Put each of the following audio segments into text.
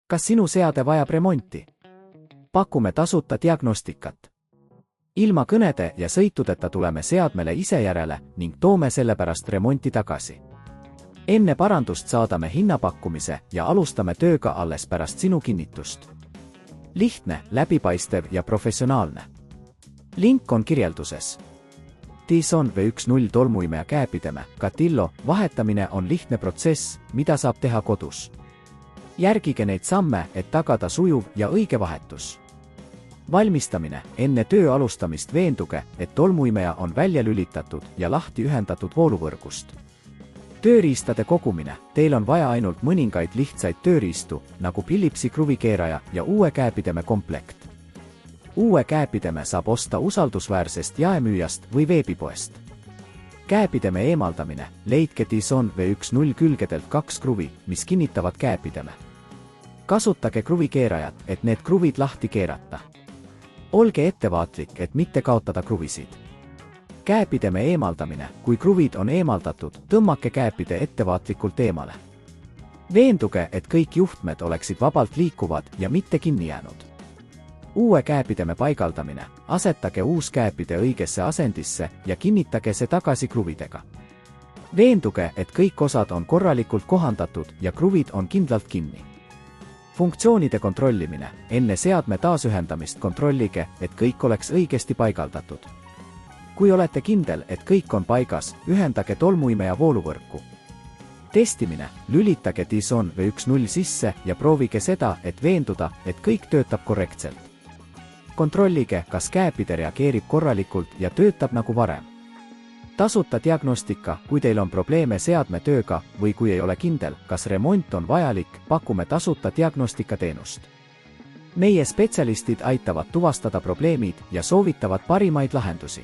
Kas sinu seade vajab remonti? Pakume tasuta diagnostikat. Ilma kõnede ja sõitudeta tuleme seadmele ise järele ning toome sellepärast remonti tagasi. Enne parandust saadame hinnapakkumise ja alustame tööga alles pärast sinu kinnitust. Lihtne, läbipaistev ja professionaalne. Link on kirjelduses. Dyson V10 tolmuimeja käepideme Catillo vahetamine on lihtne protsess, mida saab teha kodus. Järgige neid samme, et tagada sujuv ja õige vahetus. Valmistamine. Enne töö alustamist veenduge, et tolmuimeja on välja lülitatud ja lahti ühendatud vooluvõrgust. Tööriistade kogumine. Teil on vaja ainult mõningaid lihtsaid tööriistu, nagu Philipsi kruvikeeraja ja uue käepideme komplekt. Uue käepideme saab osta usaldusväärsest jaemüüjast või veebipoest. Käepideme eemaldamine. Leidke Dyson V10 külgedelt 2 kruvi, mis kinnitavad käepideme. Kasutage kruvikeerajat, et need kruvid lahti keerata. Olge ettevaatlik, et mitte kaotada kruvisid. Käepideme eemaldamine. Kui kruvid on eemaldatud, tõmmake käepide ettevaatlikult eemale. Veenduge, et kõik juhtmed oleksid vabalt liikuvad ja mitte kinni jäänud. Uue käepideme paigaldamine. Asetage uus käepide õigesse asendisse ja kinnitage see tagasi kruvidega. Veenduge, et kõik osad on korralikult kohandatud ja kruvid on kindlalt kinni. Funktsioonide kontrollimine. Enne seadme taasühendamist kontrollige, et kõik oleks õigesti paigaldatud. Kui olete kindel, et kõik on paigas, ühendage tolmuimeja vooluvõrku. Testimine. Lülitage Dyson V10 sisse ja proovige seda, et veenduda, et kõik töötab korrektselt. Kontrollige, kas käepide reageerib korralikult ja töötab nagu varem. Tasuta diagnostika. Kui teil on probleeme seadme tööga või kui ei ole kindel, kas remont on vajalik, pakume tasuta diagnostikateenust. Meie spetsialistid aitavad tuvastada probleemid ja soovitavad parimaid lahendusi.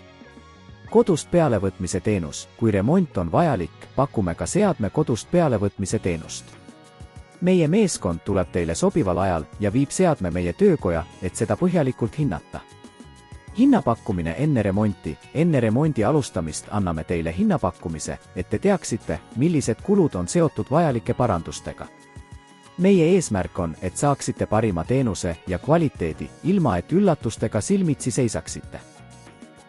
Kodust pealevõtmise teenus. Kui remont on vajalik, pakume ka seadme kodust pealevõtmise teenust. Meie meeskond tuleb teile sobival ajal ja viib seadme meie töökoja, et seda põhjalikult hinnata. Hinnapakkumine enne remonti. Enne remondi alustamist anname teile hinnapakkumise, et te teaksite, millised kulud on seotud vajalike parandustega. Meie eesmärk on, et saaksite parima teenuse ja kvaliteedi, ilma et üllatustega silmitsi seisaksite.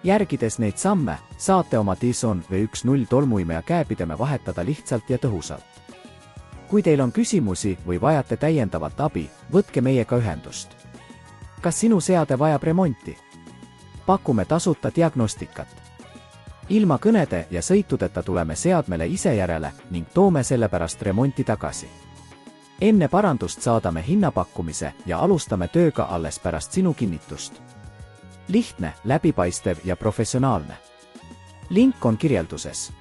Järgides neid samme, saate oma Dyson V10 tolmuimeja käepideme vahetada lihtsalt ja tõhusalt. Kui teil on küsimusi või vajate täiendavat abi, võtke meiega ühendust. Kas sinu seade vajab remonti? Pakume tasuta diagnostikat. Ilma kõnede ja sõitudeta tuleme seadmele ise järele ning toome sellepärast remonti tagasi. Enne parandust saadame hinnapakkumise ja alustame tööga alles pärast sinu kinnitust. Lihtne, läbipaistev ja professionaalne. Link on kirjelduses.